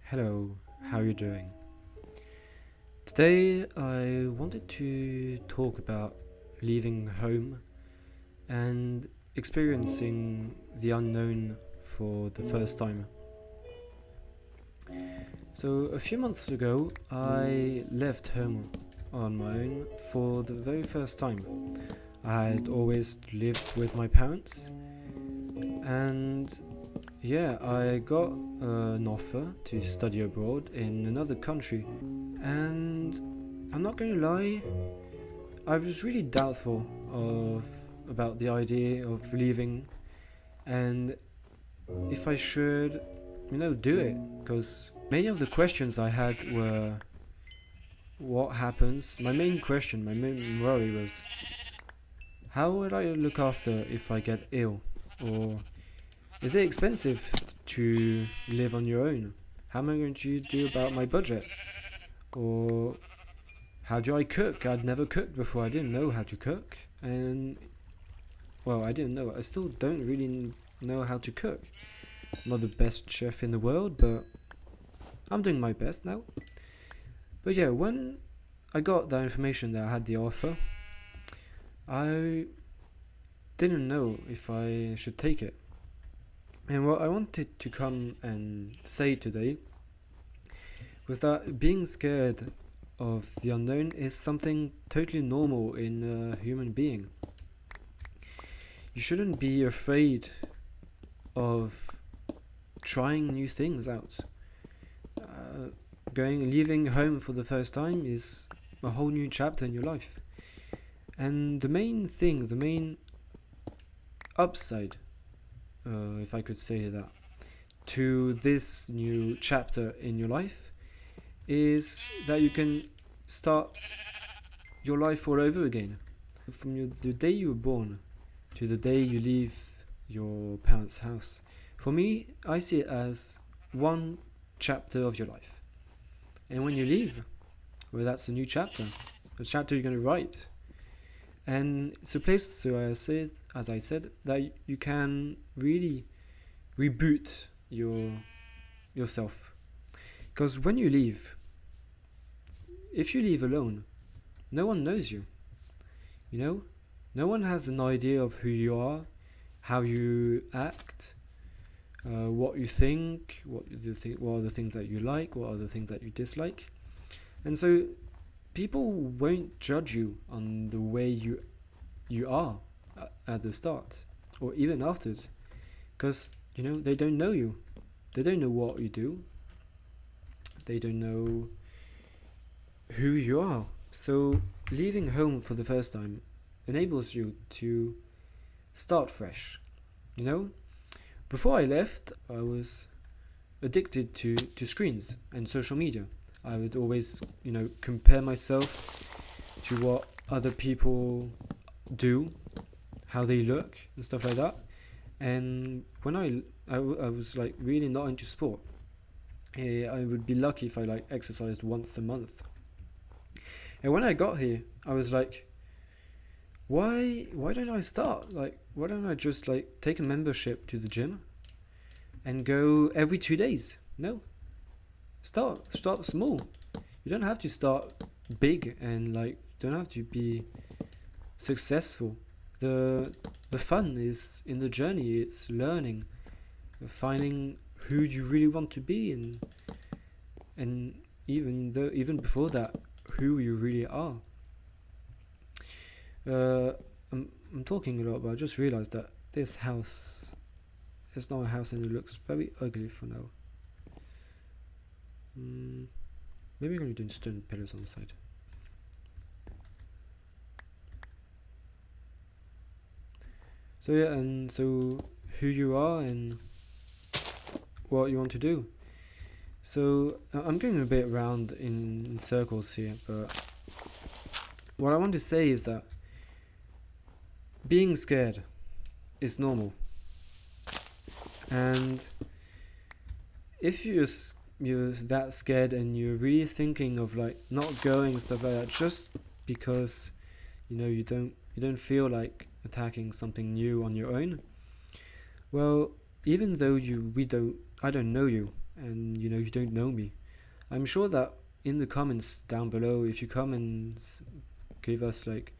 Hello, how are you doing? Today I wanted to talk about leaving home and experiencing the unknown for the first time. So, a few months ago, I left home on my own for the very first time. I had always lived with my parents, and I got an offer to study abroad in another country. And I'm not going to lie, I was really doubtful about the idea of leaving and if I should, do it. Because many of the questions I had were what happens. My main question, my main worry was how would I look after if I get ill? Or is it expensive to live on your own? How am I going to do about my budget? Or how do I cook? I'd never cooked before. I didn't know how to cook. And, well, I didn't know. I still don't really know how to cook. I'm not the best chef in the world, but I'm doing my best now. But yeah, when I got the information that I had the offer, I didn't know if I should take it. And what I wanted to come and say today was that being scared of the unknown is something totally normal in a human being. You shouldn't be afraid of trying new things out. Leaving home for the first time is a whole new chapter in your life. And the main upside, if I could say that, to this new chapter in your life is that you can start your life all over again. From the day you were born to the day you leave your parents' house. For me, I see it as one chapter of your life. And when you leave, well, that's a new chapter, a chapter you're going to write. And it's a place, so as I said, that you can really reboot yourself. Because when you leave, if you leave alone, no one knows you. No one has an idea of who you are, how you act, what you think, what are the things that you like, what are the things that you dislike. And so people won't judge you on the way you are at the start or even afterwards, because they don't know you. They don't know what you do. They don't know who you are. So leaving home for the first time enables you to start fresh. Before I left, I was addicted to screens and social media. I would always, compare myself to what other people do, how they look and stuff like that. And when I was like really not into sport. I would be lucky if I exercised once a month. And when I got here, I was like, why don't I start? Why don't I just take a membership to the gym and go every 2 days? No. Start small. You don't have to start big and don't have to be successful. The fun is in the journey. It's learning, finding who you really want to be, and even before that, who you really are. I'm talking a lot, but I just realized that this house is not a house and it looks very ugly for now. Maybe I'm going to do stone pillars on the side. So yeah, and so who you are and what you want to do. So I'm going a bit round in circles here, but what I want to say is that being scared is normal. And if you're that scared and you're really thinking of not going and stuff like that just because you don't feel like attacking something new on your own, well, even though I don't know you and you don't know me. I'm sure that in the comments down below, if you come and give us like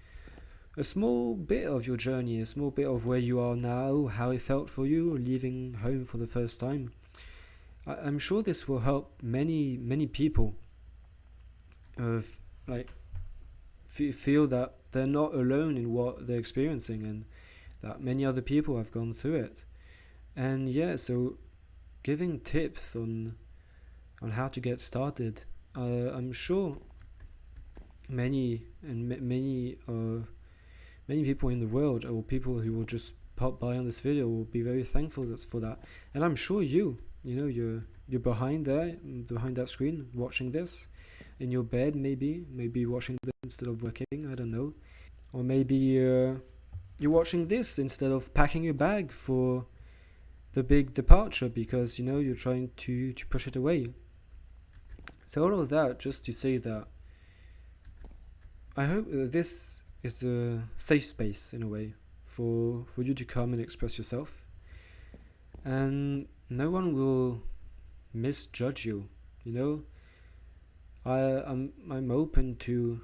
a small bit of your journey, a small bit of where you are now, how it felt for you leaving home for the first time, I'm sure this will help many people like feel that they're not alone in what they're experiencing, and that many other people have gone through it. And yeah, so giving tips on how to get started, I'm sure many people in the world, or people who will just pop by on this video, will be very thankful for that. And I'm sure you're behind that screen watching this in your bed, maybe watching this instead of working, I don't know. Or maybe you're watching this instead of packing your bag for the big departure, because you're trying to push it away. So all of that just to say that I hope this is a safe space in a way for you to come and express yourself, and no one will misjudge you. I'm open to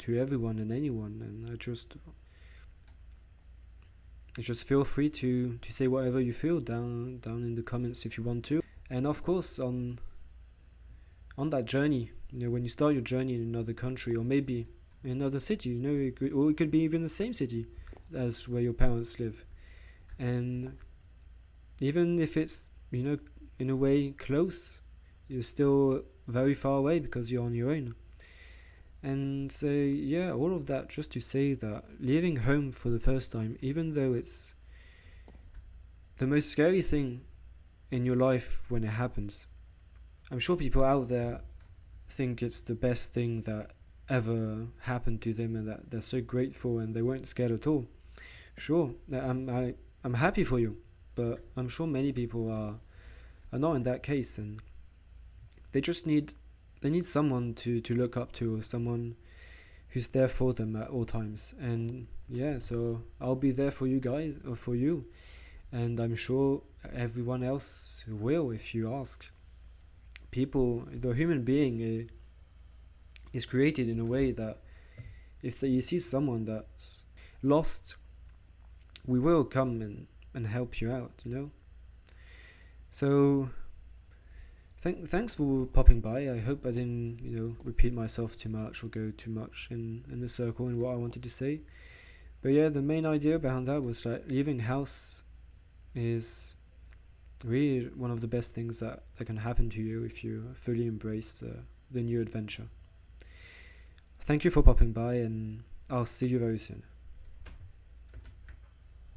everyone and anyone, and I just feel free to say whatever you feel down in the comments if you want to. And of course, on that journey, when you start your journey in another country, or maybe in another city, or it could be even the same city as where your parents live, and even if it's in a way close, you're still very far away because you're on your own. And so yeah, all of that just to say that leaving home for the first time, even though it's the most scary thing in your life when it happens, I'm sure people out there think it's the best thing that ever happened to them, and that they're so grateful and they weren't scared at all. Sure, I'm happy for you, but I'm sure many people are not in that case, and they just need someone to look up to, or someone who's there for them at all times. And yeah, so I'll be there for you guys, or for you, and I'm sure everyone else will if you ask. The human being is created in a way that if you see someone that's lost, we will come and help you out, So thanks for popping by. I hope I didn't repeat myself too much or go too much in the circle in what I wanted to say. But yeah, the main idea behind that was that leaving house is really one of the best things that can happen to you if you fully embrace the new adventure. Thank you for popping by, and I'll see you very soon.